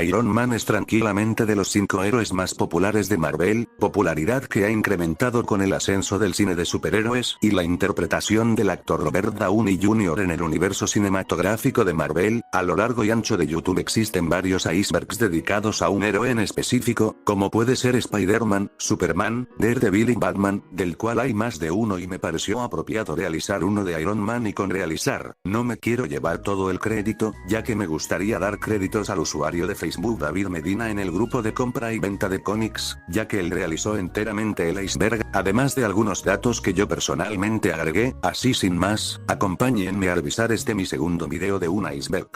Iron Man es tranquilamente de los 5 héroes más populares de Marvel, popularidad que ha incrementado con el ascenso del cine de superhéroes y la interpretación del actor Robert Downey Jr. en el universo cinematográfico de Marvel. A lo largo y ancho de YouTube existen varios icebergs dedicados a un héroe en específico, como puede ser Spider-Man, Superman, Daredevil y Batman, del cual hay más de uno y me pareció apropiado realizar uno de Iron Man y con realizar, no me quiero llevar todo el crédito, ya que me gustaría dar créditos al usuario de Facebook David Medina en el grupo de compra y venta de cómics, ya que él realizó enteramente el iceberg, además de algunos datos que yo personalmente agregué. Así sin más, acompáñenme a revisar mi segundo video de un iceberg.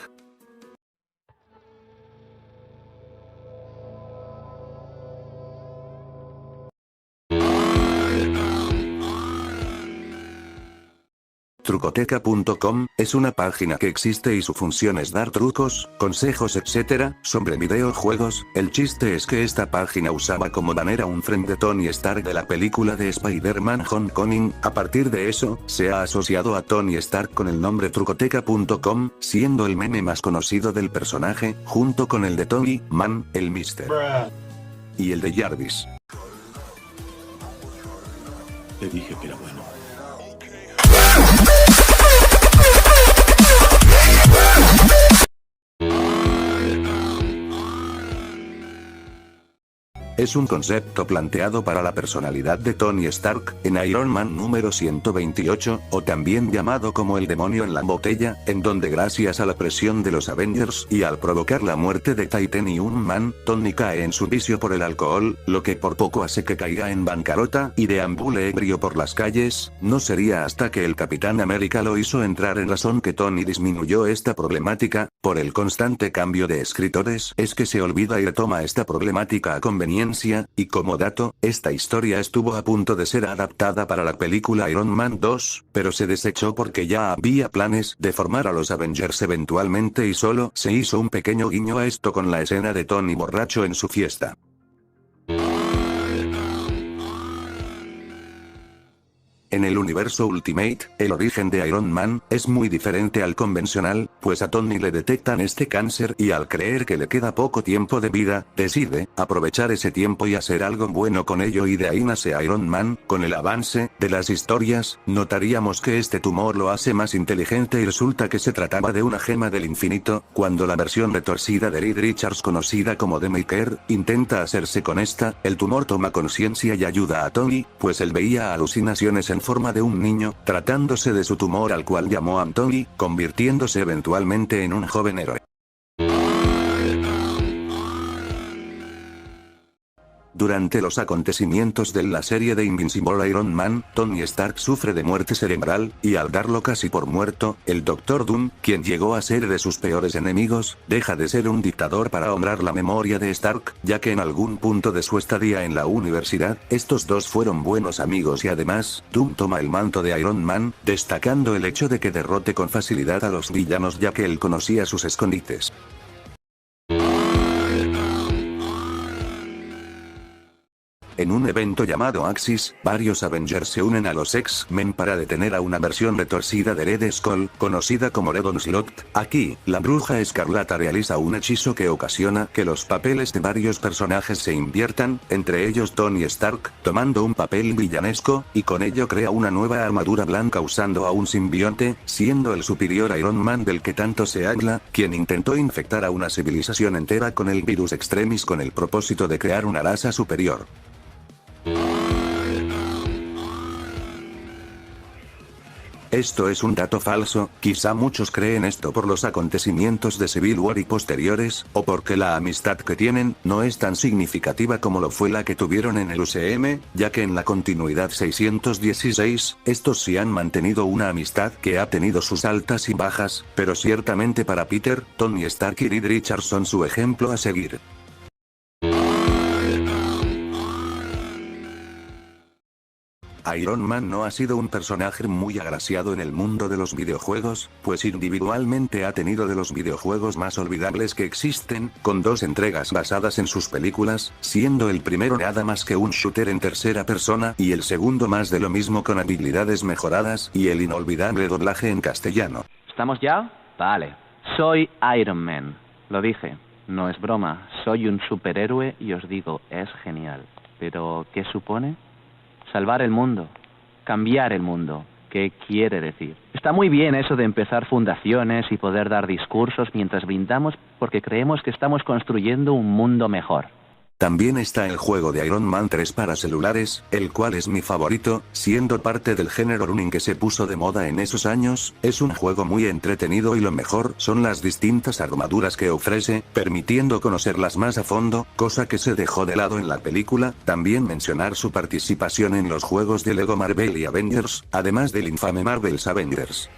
Trucoteca.com, es una página que existe y su función es dar trucos, consejos etc. sobre videojuegos. El chiste es que esta página usaba como banner a un frame de Tony Stark de la película de Spider-Man Homecoming. A partir de eso, se ha asociado a Tony Stark con el nombre Trucoteca.com, siendo el meme más conocido del personaje, junto con el de Tony Man, el Mr. y el de Jarvis. Te dije que era bueno. Es un concepto planteado para la personalidad de Tony Stark, en Iron Man número 128, o también llamado como el demonio en la botella, en donde gracias a la presión de los Avengers y al provocar la muerte de Titanium Man, Tony cae en su vicio por el alcohol, lo que por poco hace que caiga en bancarrota y deambule ebrio por las calles. No sería hasta que el Capitán América lo hizo entrar en razón que Tony disminuyó esta problemática. Por el constante cambio de escritores es que se olvida y retoma esta problemática a conveniencia. Y como dato, esta historia estuvo a punto de ser adaptada para la película Iron Man 2, pero se desechó porque ya había planes de formar a los Avengers eventualmente y solo se hizo un pequeño guiño a esto con la escena de Tony borracho en su fiesta. En el universo Ultimate, el origen de Iron Man es muy diferente al convencional, pues a Tony le detectan este cáncer y al creer que le queda poco tiempo de vida, decide aprovechar ese tiempo y hacer algo bueno con ello, y de ahí nace Iron Man. Con el avance de las historias, notaríamos que este tumor lo hace más inteligente y resulta que se trataba de una gema del infinito. Cuando la versión retorcida de Reed Richards conocida como The Maker intenta hacerse con esta, el tumor toma conciencia y ayuda a Tony, pues él veía alucinaciones en forma de un niño, tratándose de su tumor, al cual llamó Anthony, convirtiéndose eventualmente en un joven héroe. Durante los acontecimientos de la serie de Invincible Iron Man, Tony Stark sufre de muerte cerebral, y al darlo casi por muerto, el Doctor Doom, quien llegó a ser de sus peores enemigos, deja de ser un dictador para honrar la memoria de Stark, ya que en algún punto de su estadía en la universidad, estos dos fueron buenos amigos y además, Doom toma el manto de Iron Man, destacando el hecho de que derrote con facilidad a los villanos ya que él conocía sus escondites. En un evento llamado Axis, varios Avengers se unen a los X-Men para detener a una versión retorcida de Red Skull, conocida como Red Onslaught. Aquí, la Bruja Escarlata realiza un hechizo que ocasiona que los papeles de varios personajes se inviertan, entre ellos Tony Stark, tomando un papel villanesco, y con ello crea una nueva armadura blanca usando a un simbionte, siendo el superior Iron Man del que tanto se habla, quien intentó infectar a una civilización entera con el virus Extremis con el propósito de crear una raza superior. Esto es un dato falso, quizá muchos creen esto por los acontecimientos de Civil War y posteriores, o porque la amistad que tienen no es tan significativa como lo fue la que tuvieron en el UCM, ya que en la continuidad 616, estos sí han mantenido una amistad que ha tenido sus altas y bajas, pero ciertamente para Peter, Tony Stark y Reed Richards son su ejemplo a seguir. Iron Man no ha sido un personaje muy agraciado en el mundo de los videojuegos, pues individualmente ha tenido de los videojuegos más olvidables que existen, con 2 entregas basadas en sus películas, siendo el primero nada más que un shooter en tercera persona y el segundo más de lo mismo con habilidades mejoradas y el inolvidable doblaje en castellano. ¿Estamos ya? Vale. Soy Iron Man. Lo dije. No es broma, soy un superhéroe y os digo, es genial. Pero, ¿qué supone? Salvar el mundo, cambiar el mundo. ¿Qué quiere decir? Está muy bien eso de empezar fundaciones y poder dar discursos mientras brindamos porque creemos que estamos construyendo un mundo mejor. También está el juego de Iron Man 3 para celulares, el cual es mi favorito, siendo parte del género running que se puso de moda en esos años. Es un juego muy entretenido y lo mejor son las distintas armaduras que ofrece, permitiendo conocerlas más a fondo, cosa que se dejó de lado en la película. También mencionar su participación en los juegos de Lego Marvel y Avengers, además del infame Marvel's Avengers.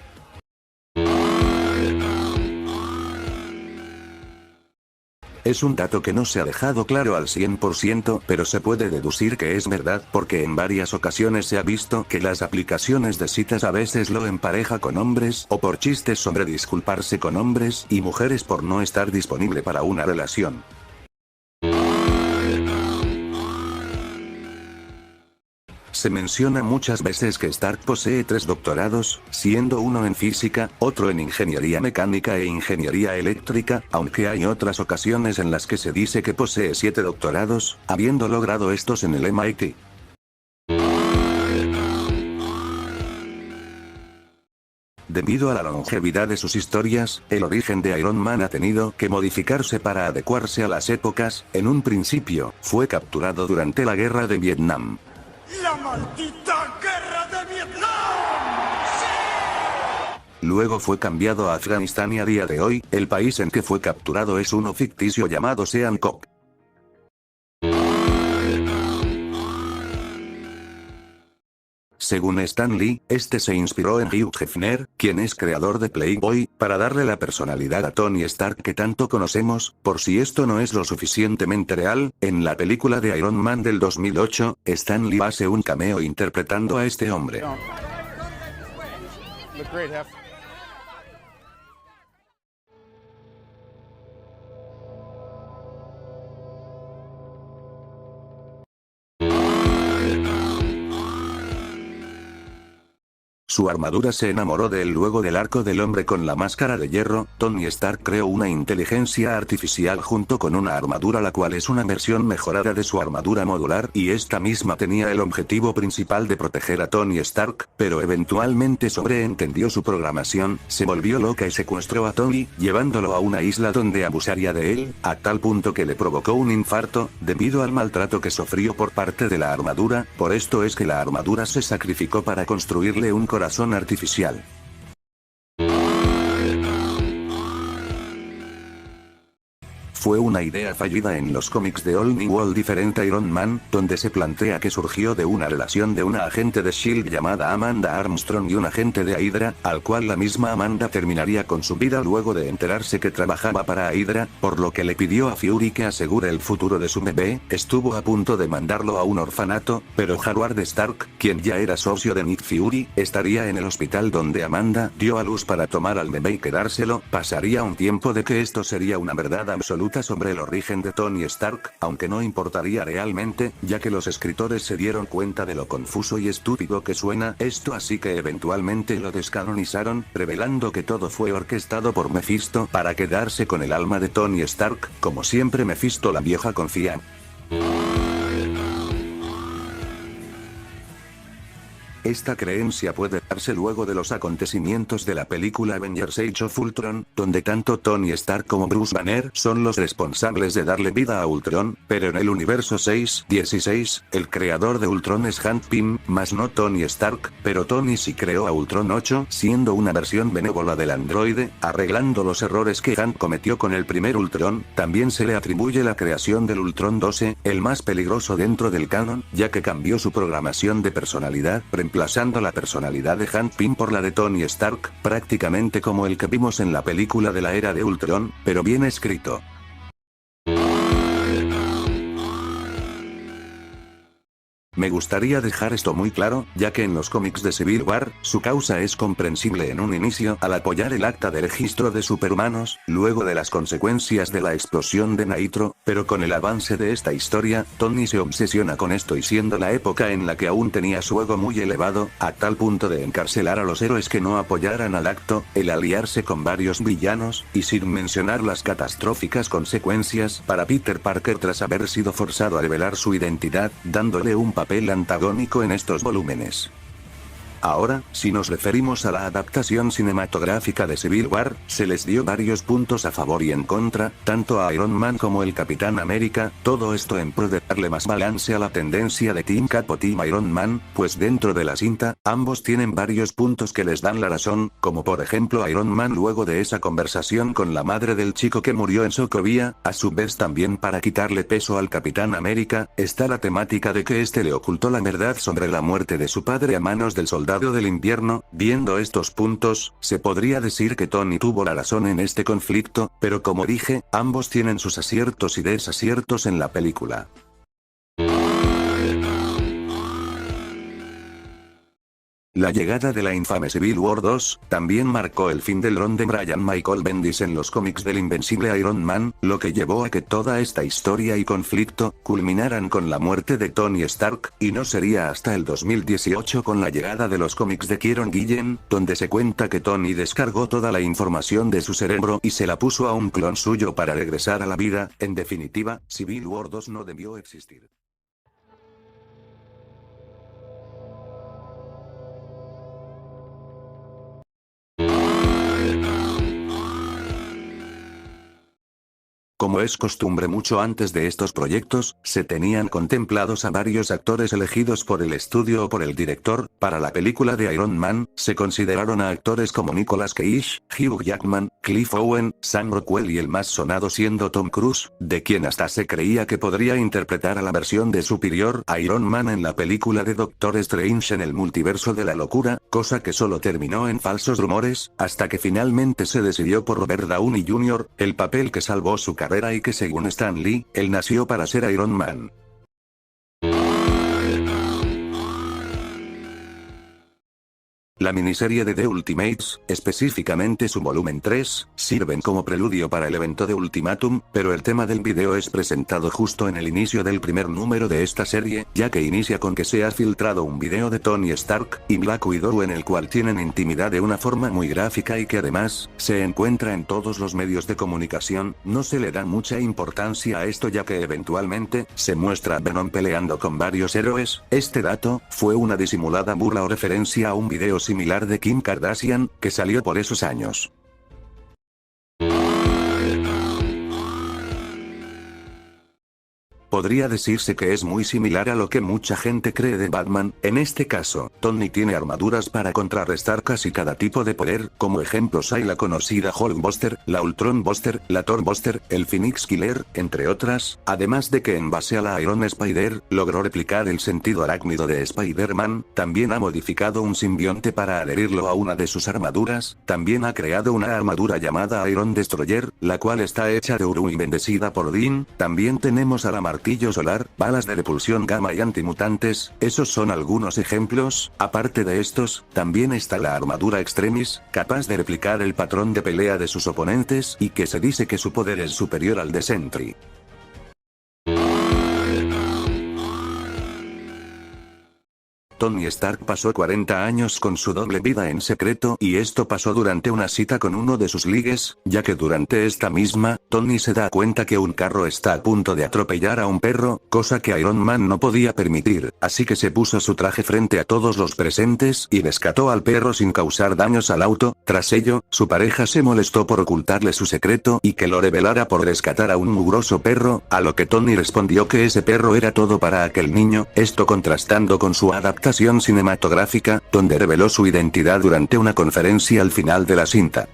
Es un dato que no se ha dejado claro al 100%, pero se puede deducir que es verdad porque en varias ocasiones se ha visto que las aplicaciones de citas a veces lo empareja con hombres o por chistes sobre disculparse con hombres y mujeres por no estar disponible para una relación. Se menciona muchas veces que Stark posee 3 doctorados, siendo uno en física, otro en ingeniería mecánica e ingeniería eléctrica, aunque hay otras ocasiones en las que se dice que posee 7 doctorados, habiendo logrado estos en el MIT. Debido a la longevidad de sus historias, el origen de Iron Man ha tenido que modificarse para adecuarse a las épocas. En un principio, fue capturado durante la guerra de Vietnam. ¡La maldita guerra de Vietnam! ¡Sí! Luego fue cambiado a Afganistán y a día de hoy, el país en que fue capturado es uno ficticio llamado Seancok. Según Stan Lee, este se inspiró en Hugh Hefner, quien es creador de Playboy, para darle la personalidad a Tony Stark que tanto conocemos. Por si esto no es lo suficientemente real, en la película de Iron Man del 2008, Stan Lee hace un cameo interpretando a este hombre. Su armadura se enamoró de él luego del arco del hombre con la máscara de hierro. Tony Stark creó una inteligencia artificial junto con una armadura la cual es una versión mejorada de su armadura modular y esta misma tenía el objetivo principal de proteger a Tony Stark, pero eventualmente sobreentendió su programación, se volvió loca y secuestró a Tony, llevándolo a una isla donde abusaría de él, a tal punto que le provocó un infarto, debido al maltrato que sufrió por parte de la armadura. Por esto es que la armadura se sacrificó para construirle un corazón artificial. Fue una idea fallida en los cómics de All New World Different Iron Man, donde se plantea que surgió de una relación de una agente de S.H.I.E.L.D. llamada Amanda Armstrong y un agente de Hydra, al cual la misma Amanda terminaría con su vida luego de enterarse que trabajaba para Hydra, por lo que le pidió a Fury que asegure el futuro de su bebé. Estuvo a punto de mandarlo a un orfanato, pero Howard Stark, quien ya era socio de Nick Fury, estaría en el hospital donde Amanda dio a luz para tomar al bebé y quedárselo. Pasaría un tiempo de que esto sería una verdad absoluta sobre el origen de Tony Stark, aunque no importaría realmente, ya que los escritores se dieron cuenta de lo confuso y estúpido que suena esto, así que eventualmente lo descanonizaron, revelando que todo fue orquestado por Mephisto para quedarse con el alma de Tony Stark. Como siempre, Mephisto la vieja confía. Esta creencia puede darse luego de los acontecimientos de la película Avengers Age of Ultron, donde tanto Tony Stark como Bruce Banner son los responsables de darle vida a Ultron, pero en el universo 616, el creador de Ultron es Hank Pym, más no Tony Stark, pero Tony sí creó a Ultron 8, siendo una versión benévola del androide, arreglando los errores que Hank cometió con el primer Ultron. También se le atribuye la creación del Ultron 12, el más peligroso dentro del canon, ya que cambió su programación de personalidad, reemplazando la personalidad de Hank Pym por la de Tony Stark, prácticamente como el que vimos en la película de la era de Ultron, pero bien escrito. Me gustaría dejar esto muy claro, ya que en los cómics de Civil War, su causa es comprensible en un inicio al apoyar el acta de registro de superhumanos, luego de las consecuencias de la explosión de Nitro, pero con el avance de esta historia, Tony se obsesiona con esto y siendo la época en la que aún tenía su ego muy elevado, a tal punto de encarcelar a los héroes que no apoyaran al acto, el aliarse con varios villanos, y sin mencionar las catastróficas consecuencias para Peter Parker tras haber sido forzado a revelar su identidad, dándole un papel antagónico en estos volúmenes. Ahora, si nos referimos a la adaptación cinematográfica de Civil War, se les dio varios puntos a favor y en contra, tanto a Iron Man como el Capitán América, todo esto en pro de darle más balance a la tendencia de Team Cap o Team Iron Man, pues dentro de la cinta, ambos tienen varios puntos que les dan la razón, como por ejemplo Iron Man luego de esa conversación con la madre del chico que murió en Sokovia, a su vez también para quitarle peso al Capitán América, está la temática de que este le ocultó la verdad sobre la muerte de su padre a manos del Soldado del Invierno. Viendo estos puntos, se podría decir que Tony tuvo la razón en este conflicto, pero como dije, ambos tienen sus aciertos y desaciertos en la película. La llegada de la infame Civil War 2, también marcó el fin del run de Brian Michael Bendis en los cómics del invencible Iron Man, lo que llevó a que toda esta historia y conflicto, culminaran con la muerte de Tony Stark, y no sería hasta el 2018 con la llegada de los cómics de Kieron Gillen, donde se cuenta que Tony descargó toda la información de su cerebro y se la puso a un clon suyo para regresar a la vida. En definitiva, Civil War 2 no debió existir. Como es costumbre mucho antes de estos proyectos, se tenían contemplados a varios actores elegidos por el estudio o por el director. Para la película de Iron Man, se consideraron a actores como Nicolas Cage, Hugh Jackman, Cliff Owen, Sam Rockwell y el más sonado siendo Tom Cruise, de quien hasta se creía que podría interpretar a la versión de Superior Iron Man en la película de Doctor Strange en el multiverso de la locura, cosa que solo terminó en falsos rumores, hasta que finalmente se decidió por Robert Downey Jr., el papel que salvó su carrera y que según Stan Lee, él nació para ser Iron Man. La miniserie de The Ultimates, específicamente su volumen 3, sirven como preludio para el evento de Ultimatum, pero el tema del video es presentado justo en el inicio del primer número de esta serie, ya que inicia con que se ha filtrado un video de Tony Stark y Black Widow en el cual tienen intimidad de una forma muy gráfica y que además, se encuentra en todos los medios de comunicación. No se le da mucha importancia a esto ya que eventualmente, se muestra a Venom peleando con varios héroes. Este dato, fue una disimulada burla o referencia a un video similar de Kim Kardashian, que salió por esos años. Podría decirse que es muy similar a lo que mucha gente cree de Batman. En este caso, Tony tiene armaduras para contrarrestar casi cada tipo de poder, como ejemplos hay la conocida Hulkbuster, la Ultron Buster, la Thor Buster, el Phoenix Killer, entre otras, además de que en base a la Iron Spider, logró replicar el sentido arácnido de Spider-Man, también ha modificado un simbionte para adherirlo a una de sus armaduras, también ha creado una armadura llamada Iron Destroyer, la cual está hecha de uru y bendecida por Odin. También tenemos a la martillo solar, balas de repulsión gamma y antimutantes. Esos son algunos ejemplos. Aparte de estos, también está la armadura Extremis, capaz de replicar el patrón de pelea de sus oponentes y que se dice que su poder es superior al de Sentry. Tony Stark pasó 40 años con su doble vida en secreto y esto pasó durante una cita con uno de sus ligues, ya que durante esta misma, Tony se da cuenta que un carro está a punto de atropellar a un perro, cosa que Iron Man no podía permitir, así que se puso su traje frente a todos los presentes y rescató al perro sin causar daños al auto. Tras ello, su pareja se molestó por ocultarle su secreto y que lo revelara por rescatar a un mugroso perro, a lo que Tony respondió que ese perro era todo para aquel niño, esto contrastando con su adaptación cinematográfica, donde reveló su identidad durante una conferencia al final de la cinta.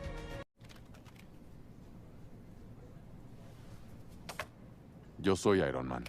Yo soy Iron Man.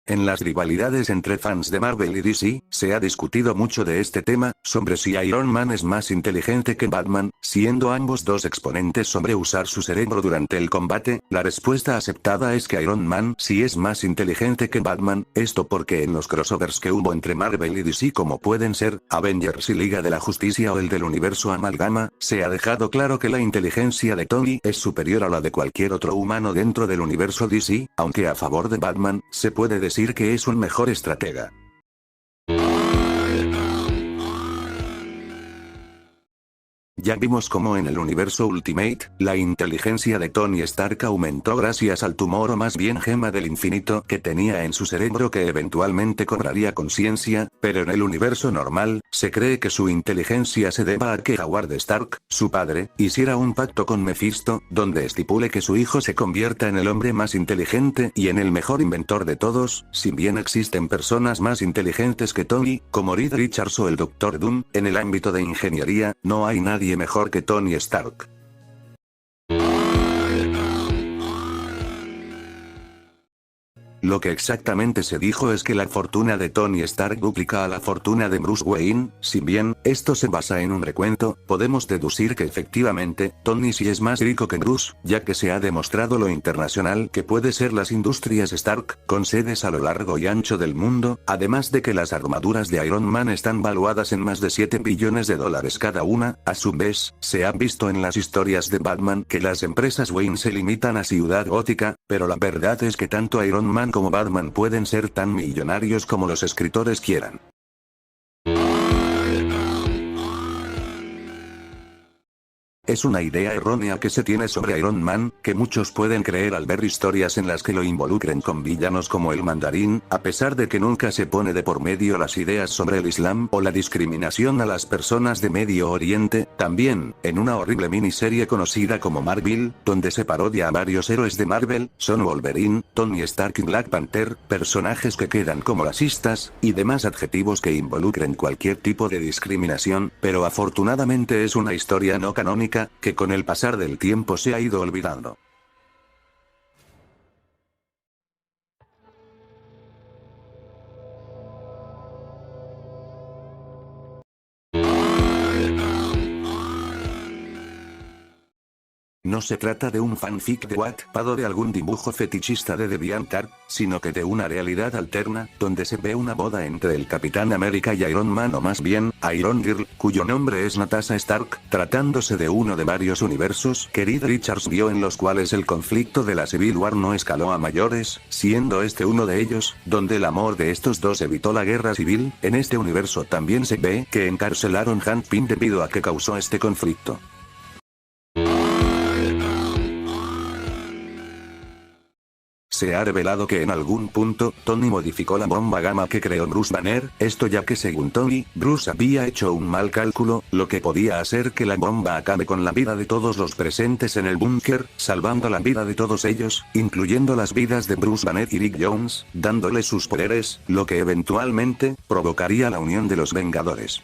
En las rivalidades entre fans de Marvel y DC, se ha discutido mucho de este tema, sobre si Iron Man es más inteligente que Batman, siendo ambos dos exponentes sobre usar su cerebro durante el combate. La respuesta aceptada es que Iron Man sí es más inteligente que Batman, esto porque en los crossovers que hubo entre Marvel y DC, como pueden ser Avengers y Liga de la Justicia o el del universo Amalgama, se ha dejado claro que la inteligencia de Tony es superior a la de cualquier otro humano dentro del universo DC, aunque a favor de Batman, se puede decir que es un mejor estratega. Ya vimos cómo en el universo Ultimate, la inteligencia de Tony Stark aumentó gracias al tumor o más bien gema del infinito que tenía en su cerebro que eventualmente cobraría conciencia, pero en el universo normal, se cree que su inteligencia se deba a que Howard Stark, su padre, hiciera un pacto con Mephisto, donde estipule que su hijo se convierta en el hombre más inteligente y en el mejor inventor de todos. Si bien existen personas más inteligentes que Tony, como Reed Richards o el Dr. Doom, en el ámbito de ingeniería, no hay nadie mejor que Tony Stark. Lo que exactamente se dijo es que la fortuna de Tony Stark duplica a la fortuna de Bruce Wayne. Si bien esto se basa en un recuento, podemos deducir que efectivamente, Tony sí es más rico que Bruce, ya que se ha demostrado lo internacional que puede ser las industrias Stark, con sedes a lo largo y ancho del mundo, además de que las armaduras de Iron Man están valuadas en más de $7 billones cada una. A su vez, se ha visto en las historias de Batman que las empresas Wayne se limitan a Ciudad Gótica, pero la verdad es que tanto Iron Man como Batman pueden ser tan millonarios como los escritores quieran. Es una idea errónea que se tiene sobre Iron Man, que muchos pueden creer al ver historias en las que lo involucren con villanos como el Mandarín, a pesar de que nunca se pone de por medio las ideas sobre el Islam o la discriminación a las personas de Medio Oriente. También, en una horrible miniserie conocida como Marvel, donde se parodia a varios héroes de Marvel, son Wolverine, Tony Stark y Black Panther, personajes que quedan como racistas, y demás adjetivos que involucren cualquier tipo de discriminación, pero afortunadamente es una historia no canónica, que con el pasar del tiempo se ha ido olvidando. No se trata de un fanfic de Wattpad o de algún dibujo fetichista de DeviantArt, sino que de una realidad alterna, donde se ve una boda entre el Capitán América y Iron Man, o más bien, Iron Girl, cuyo nombre es Natasha Stark, tratándose de uno de varios universos que Reed Richards vio en los cuales el conflicto de la Civil War no escaló a mayores, siendo este uno de ellos, donde el amor de estos dos evitó la guerra civil. En este universo también se ve que encarcelaron a Hank Pym debido a que causó este conflicto. Se ha revelado que en algún punto, Tony modificó la bomba gamma que creó Bruce Banner, esto ya que según Tony, Bruce había hecho un mal cálculo, lo que podía hacer que la bomba acabe con la vida de todos los presentes en el búnker, salvando la vida de todos ellos, incluyendo las vidas de Bruce Banner y Rick Jones, dándoles sus poderes, lo que eventualmente, provocaría la unión de los Vengadores.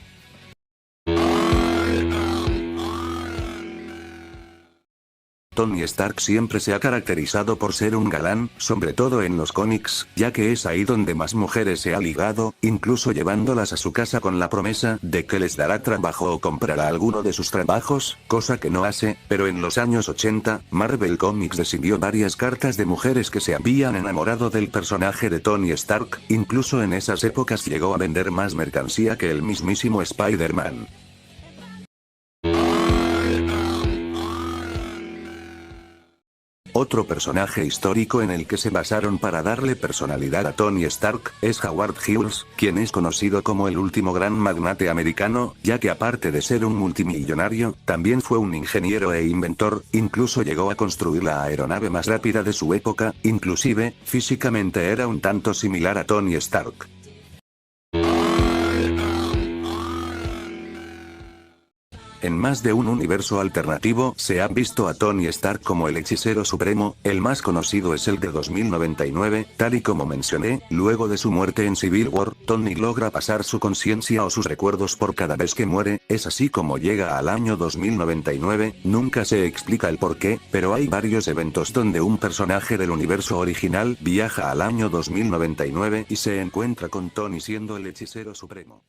Tony Stark siempre se ha caracterizado por ser un galán, sobre todo en los cómics, ya que es ahí donde más mujeres se ha ligado, incluso llevándolas a su casa con la promesa de que les dará trabajo o comprará alguno de sus trabajos, cosa que no hace, pero en los años 80, Marvel Comics recibió varias cartas de mujeres que se habían enamorado del personaje de Tony Stark, incluso en esas épocas llegó a vender más mercancía que el mismísimo Spider-Man. Otro personaje histórico en el que se basaron para darle personalidad a Tony Stark es Howard Hughes, quien es conocido como el último gran magnate americano, ya que aparte de ser un multimillonario, también fue un ingeniero e inventor, incluso llegó a construir la aeronave más rápida de su época, inclusive, físicamente era un tanto similar a Tony Stark. En más de un universo alternativo se ha visto a Tony Stark como el hechicero supremo, el más conocido es el de 2099, tal y como mencioné, luego de su muerte en Civil War, Tony logra pasar su conciencia o sus recuerdos por cada vez que muere, es así como llega al año 2099, nunca se explica el por qué, pero hay varios eventos donde un personaje del universo original viaja al año 2099 y se encuentra con Tony siendo el hechicero supremo.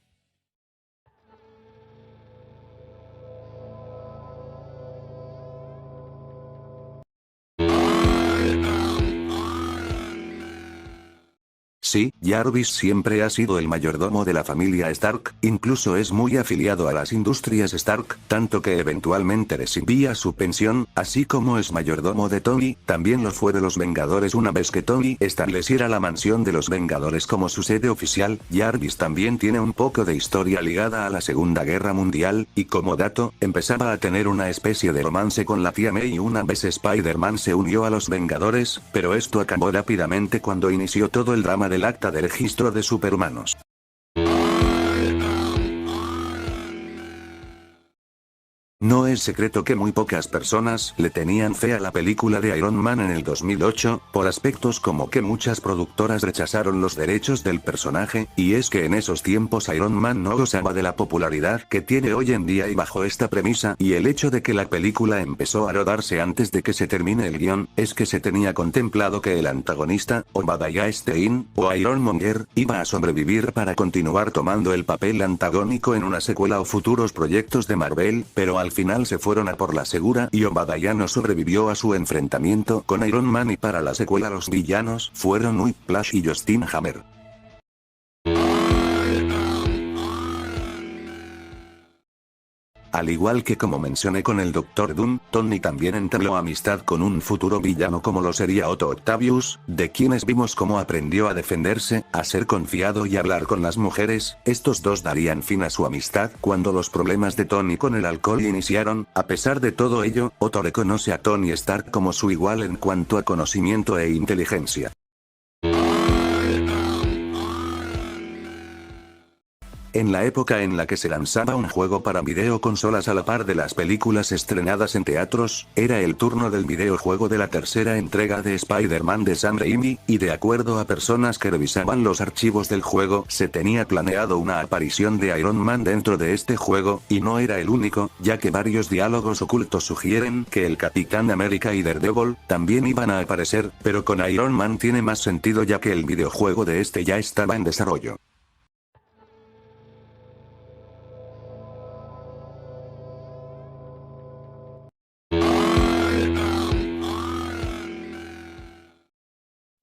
Sí, Jarvis siempre ha sido el mayordomo de la familia Stark, incluso es muy afiliado a las industrias Stark, tanto que eventualmente recibía su pensión, así como es mayordomo de Tony, también lo fue de los Vengadores una vez que Tony estableciera la mansión de los Vengadores como su sede oficial. Jarvis también tiene un poco de historia ligada a la Segunda Guerra Mundial, y como dato, empezaba a tener una especie de romance con la tía May una vez Spider-Man se unió a los Vengadores, pero esto acabó rápidamente cuando inició todo el drama del acta de registro de superhumanos. No es secreto que muy pocas personas le tenían fe a la película de Iron Man en el 2008, por aspectos como que muchas productoras rechazaron los derechos del personaje, y es que en esos tiempos Iron Man no gozaba de la popularidad que tiene hoy en día y bajo esta premisa, y el hecho de que la película empezó a rodarse antes de que se termine el guión, es que se tenía contemplado que el antagonista, Obadiah Stane, o Ironmonger, iba a sobrevivir para continuar tomando el papel antagónico en una secuela o futuros proyectos de Marvel, pero al final se fueron a por la segura y Obadiah no sobrevivió a su enfrentamiento con Iron Man y para la secuela los villanos fueron Whiplash y Justin Hammer. Al igual que como mencioné con el Dr. Doom, Tony también entabló amistad con un futuro villano como lo sería Otto Octavius, de quienes vimos cómo aprendió a defenderse, a ser confiado y a hablar con las mujeres. Estos dos darían fin a su amistad cuando los problemas de Tony con el alcohol iniciaron. A pesar de todo ello, Otto reconoce a Tony Stark como su igual en cuanto a conocimiento e inteligencia. En la época en la que se lanzaba un juego para videoconsolas a la par de las películas estrenadas en teatros, era el turno del videojuego de la tercera entrega de Spider-Man de Sam Raimi, y de acuerdo a personas que revisaban los archivos del juego, se tenía planeado una aparición de Iron Man dentro de este juego, y no era el único, ya que varios diálogos ocultos sugieren que el Capitán América y Daredevil también iban a aparecer, pero con Iron Man tiene más sentido ya que el videojuego de este ya estaba en desarrollo.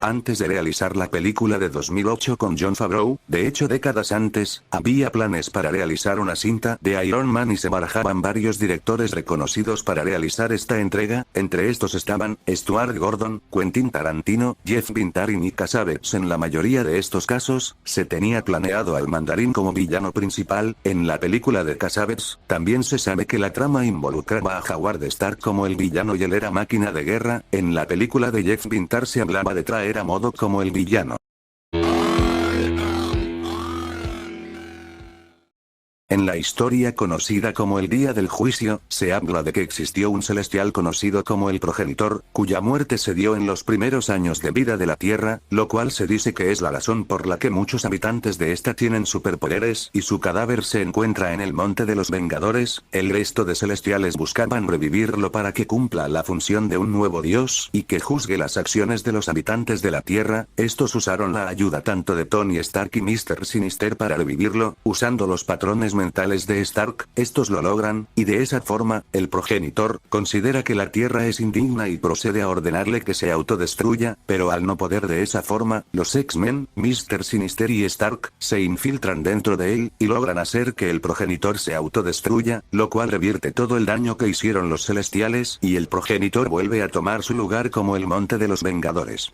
Antes de realizar la película de 2008 con Jon Favreau, de hecho décadas antes, había planes para realizar una cinta de Iron Man y se barajaban varios directores reconocidos para realizar esta entrega, entre estos estaban Stuart Gordon, Quentin Tarantino, Jeff Vintar y Nick Cassavetes. En la mayoría de estos casos, se tenía planeado al Mandarín como villano principal. En la película de Cassavetes, también se sabe que la trama involucraba a Howard Stark como el villano y él era máquina de guerra. En la película de Jeff Vintar se hablaba de traer a MODOK como el villano. En la historia conocida como el Día del Juicio, se habla de que existió un celestial conocido como el Progenitor, cuya muerte se dio en los primeros años de vida de la Tierra, lo cual se dice que es la razón por la que muchos habitantes de esta tienen superpoderes y su cadáver se encuentra en el Monte de los Vengadores. El resto de celestiales buscaban revivirlo para que cumpla la función de un nuevo dios y que juzgue las acciones de los habitantes de la Tierra. Estos usaron la ayuda tanto de Tony Stark y Mr. Sinister para revivirlo, usando los patrones mentales de Stark. Estos lo logran, y de esa forma, el Progenitor considera que la Tierra es indigna y procede a ordenarle que se autodestruya, pero al no poder de esa forma, los X-Men, Mr. Sinister y Stark, se infiltran dentro de él, y logran hacer que el Progenitor se autodestruya, lo cual revierte todo el daño que hicieron los Celestiales, y el Progenitor vuelve a tomar su lugar como el Monte de los Vengadores.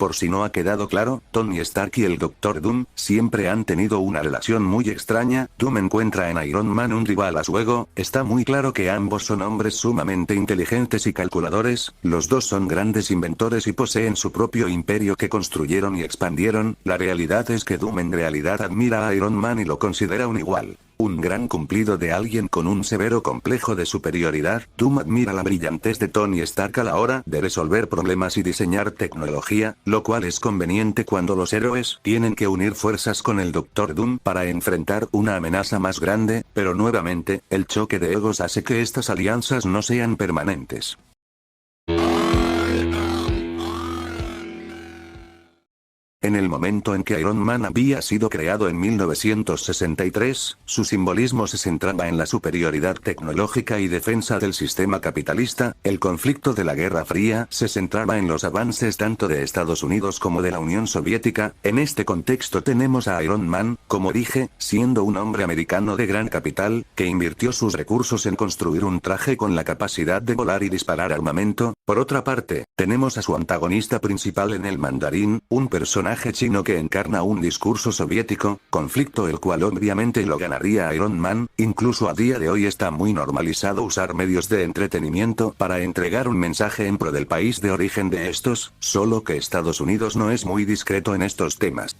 Por si no ha quedado claro, Tony Stark y el Dr. Doom siempre han tenido una relación muy extraña. Doom encuentra en Iron Man un rival a su ego. Está muy claro que ambos son hombres sumamente inteligentes y calculadores. Los dos son grandes inventores y poseen su propio imperio que construyeron y expandieron. La realidad es que Doom en realidad admira a Iron Man y lo considera un igual. Un gran cumplido de alguien con un severo complejo de superioridad. Doom admira la brillantez de Tony Stark a la hora de resolver problemas y diseñar tecnología, lo cual es conveniente cuando los héroes tienen que unir fuerzas con el Dr. Doom para enfrentar una amenaza más grande, pero nuevamente, el choque de egos hace que estas alianzas no sean permanentes. En el momento en que Iron Man había sido creado en 1963, su simbolismo se centraba en la superioridad tecnológica y defensa del sistema capitalista. El conflicto de la Guerra Fría se centraba en los avances tanto de Estados Unidos como de la Unión Soviética. En este contexto tenemos a Iron Man, como dije, siendo un hombre americano de gran capital, que invirtió sus recursos en construir un traje con la capacidad de volar y disparar armamento. Por otra parte, tenemos a su antagonista principal en el Mandarín, un personaje chino que encarna un discurso soviético, conflicto el cual obviamente lo ganaría Iron Man. Incluso a día de hoy está muy normalizado usar medios de entretenimiento para entregar un mensaje en pro del país de origen de estos, solo que Estados Unidos no es muy discreto en estos temas.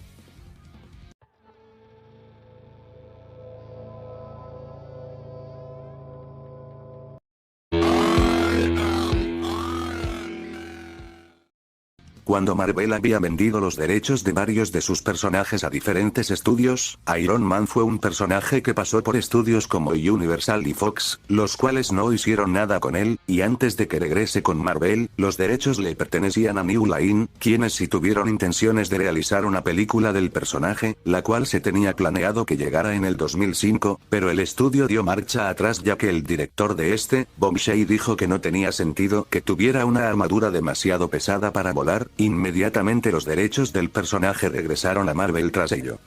Cuando Marvel había vendido los derechos de varios de sus personajes a diferentes estudios, Iron Man fue un personaje que pasó por estudios como Universal y Fox, los cuales no hicieron nada con él, y antes de que regrese con Marvel, los derechos le pertenecían a New Line, quienes sí tuvieron intenciones de realizar una película del personaje, la cual se tenía planeado que llegara en el 2005, pero el estudio dio marcha atrás ya que el director de Bob Shaye dijo que no tenía sentido que tuviera una armadura demasiado pesada para volar. Inmediatamente los derechos del personaje regresaron a Marvel tras ello.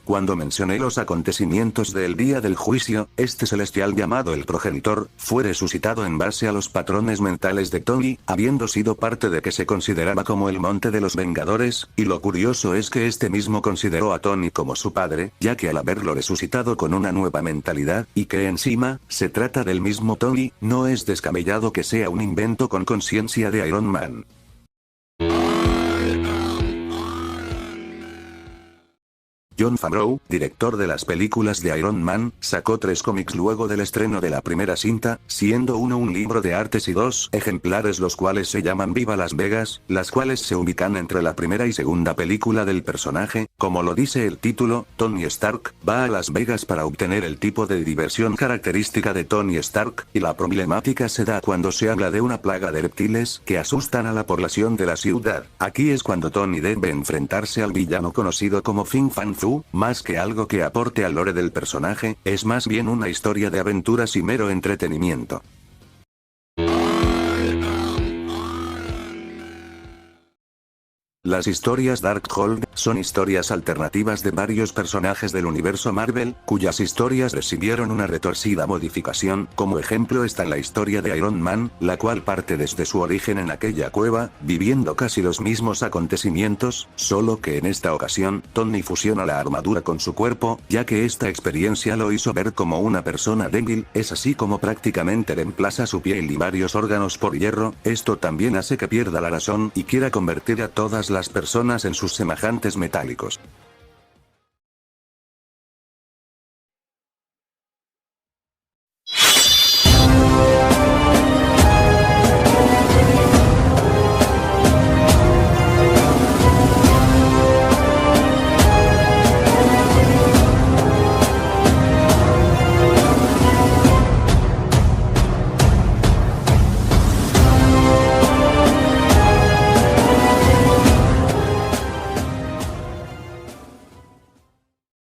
Cuando mencioné los acontecimientos del día del juicio, este celestial llamado el progenitor, fue resucitado en base a los patrones mentales de Tony, habiendo sido parte de que se consideraba como el monte de los Vengadores, y lo curioso es que este mismo consideró a Tony como su padre, ya que al haberlo resucitado con una nueva mentalidad, y que encima, se trata del mismo Tony, no es descabellado que sea un invento con conciencia de Iron Man. Jon Favreau, director de las películas de Iron Man, sacó 3 cómics luego del estreno de la primera cinta, siendo uno un libro de artes y 2 ejemplares los cuales se llaman Viva Las Vegas, las cuales se ubican entre la primera y segunda película del personaje. Como lo dice el título, Tony Stark va a Las Vegas para obtener el tipo de diversión característica de Tony Stark, y la problemática se da cuando se habla de una plaga de reptiles que asustan a la población de la ciudad. Aquí es cuando Tony debe enfrentarse al villano conocido como Fin Fan Fu. Más que algo que aporte al lore del personaje, es más bien una historia de aventuras y mero entretenimiento. Las historias Darkhold son historias alternativas de varios personajes del universo Marvel, cuyas historias recibieron una retorcida modificación. Como ejemplo está la historia de Iron Man, la cual parte desde su origen en aquella cueva, viviendo casi los mismos acontecimientos, solo que en esta ocasión, Tony fusiona la armadura con su cuerpo, ya que esta experiencia lo hizo ver como una persona débil. Es así como prácticamente reemplaza su piel y varios órganos por hierro. Esto también hace que pierda la razón y quiera convertir a todas las personas en sus semejantes metálicos.